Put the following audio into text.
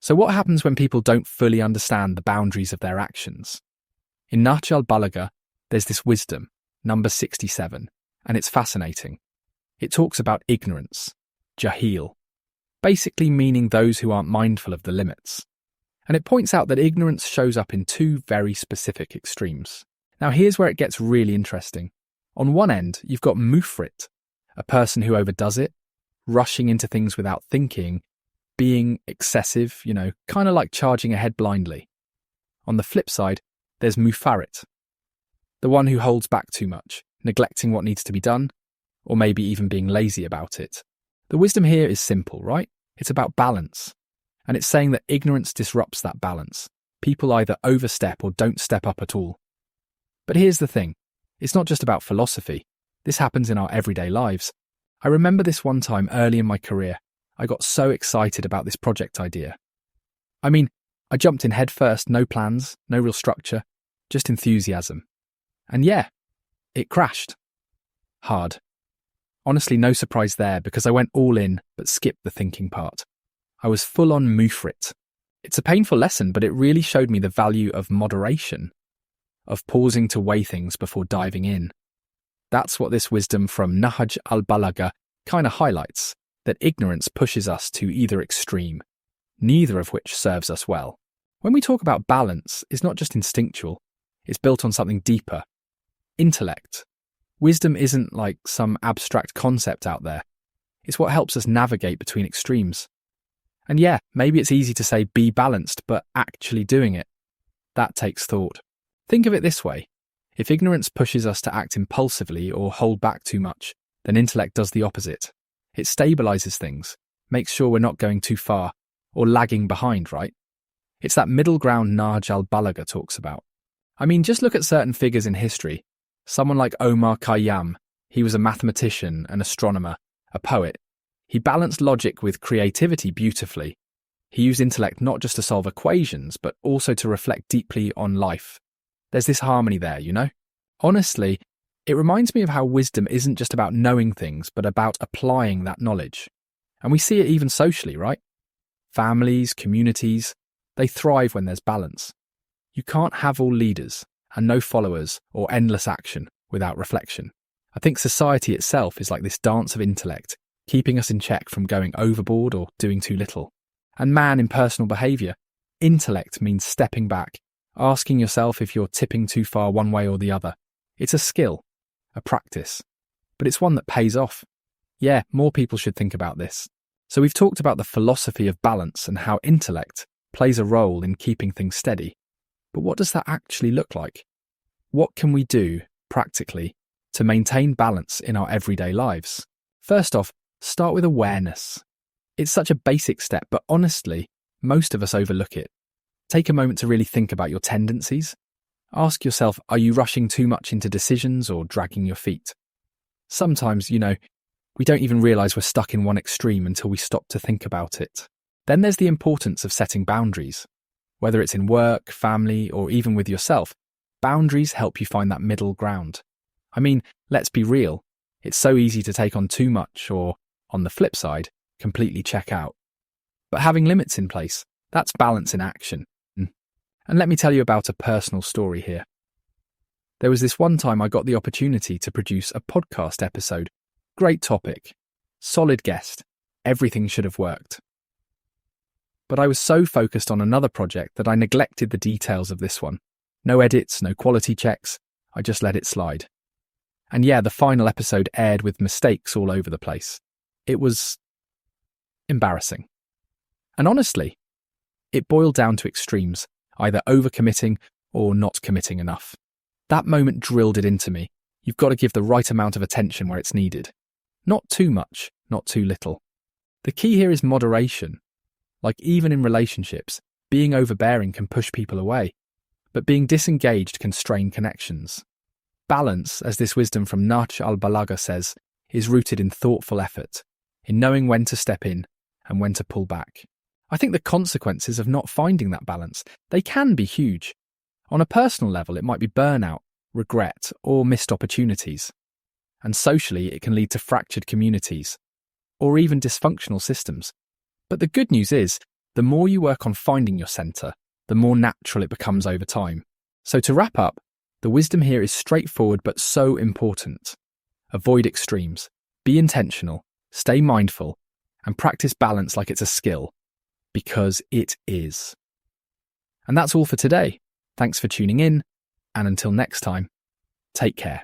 So what happens when people don't fully understand the boundaries of their actions? In Nahj al-Balagha, there's this wisdom, number 67, and it's fascinating. It talks about ignorance, jahil, basically meaning those who aren't mindful of the limits. And it points out that ignorance shows up in two very specific extremes. Now here's where it gets really interesting. On one end, you've got mufrit, a person who overdoes it, rushing into things without thinking, being excessive, kind of like charging ahead blindly. On the flip side, there's mufarit, the one who holds back too much, neglecting what needs to be done, or maybe even being lazy about it. The wisdom here is simple, right? It's about balance. And it's saying that ignorance disrupts that balance. People either overstep or don't step up at all. But here's the thing. It's not just about philosophy. This happens in our everyday lives. I remember this one time early in my career. I got so excited about this project idea. I jumped in head first, no plans, no real structure, just enthusiasm. And yeah, it crashed. Hard. Honestly, no surprise there because I went all in but skipped the thinking part. I was full on mufrit. It's a painful lesson, but it really showed me the value of moderation, of pausing to weigh things before diving in. That's what this wisdom from Nahj al-Balagha kind of highlights, that ignorance pushes us to either extreme, neither of which serves us well. When we talk about balance, it's not just instinctual, it's built on something deeper. Intellect. Wisdom isn't like some abstract concept out there. It's what helps us navigate between extremes. And yeah, maybe it's easy to say be balanced, but actually doing it, that takes thought. Think of it this way. If ignorance pushes us to act impulsively or hold back too much, then intellect does the opposite. It stabilizes things, makes sure we're not going too far or lagging behind, right? It's that middle ground Nahj al-Balagha talks about. Just look at certain figures in history. Someone like Omar Khayyam, he was a mathematician, an astronomer, a poet. He balanced logic with creativity beautifully. He used intellect not just to solve equations, but also to reflect deeply on life. There's this harmony there, Honestly, it reminds me of how wisdom isn't just about knowing things, but about applying that knowledge. And we see it even socially, right? Families, communities, they thrive when there's balance. You can't have all leaders and no followers or endless action without reflection. I think society itself is like this dance of intellect, keeping us in check from going overboard or doing too little. And man, in personal behaviour, intellect means stepping back, asking yourself if you're tipping too far one way or the other. It's a skill, a practice, but it's one that pays off. Yeah, more people should think about this. So we've talked about the philosophy of balance and how intellect plays a role in keeping things steady. But what does that actually look like? What can we do, practically, to maintain balance in our everyday lives? First off, start with awareness. It's such a basic step, but honestly, most of us overlook it. Take a moment to really think about your tendencies. Ask yourself, are you rushing too much into decisions or dragging your feet? Sometimes, we don't even realise we're stuck in one extreme until we stop to think about it. Then there's the importance of setting boundaries. Whether it's in work, family, or even with yourself, boundaries help you find that middle ground. Let's be real. It's so easy to take on too much or, on the flip side, completely check out. But having limits in place, that's balance in action. And let me tell you about a personal story here. There was this one time I got the opportunity to produce a podcast episode. Great topic. Solid guest. Everything should have worked. But I was so focused on another project that I neglected the details of this one. No edits, no quality checks. I just let it slide. And yeah, the final episode aired with mistakes all over the place. It was embarrassing. And honestly, it boiled down to extremes, either overcommitting or not committing enough. That moment drilled it into me. You've got to give the right amount of attention where it's needed. Not too much, not too little. The key here is moderation. Like even in relationships, being overbearing can push people away, but being disengaged can strain connections. Balance, as this wisdom from Nahj al-Balagha says, is rooted in thoughtful effort, in knowing when to step in and when to pull back. I think the consequences of not finding that balance, they can be huge. On a personal level, it might be burnout, regret, or missed opportunities. And socially, it can lead to fractured communities, or even dysfunctional systems. But the good news is, The more you work on finding your center, the more natural it becomes over time. So to wrap up, the wisdom here is straightforward but so important. Avoid extremes, be intentional, stay mindful, and practice balance like it's a skill, because it is. And that's all for today. Thanks for tuning in, and until next time, take care.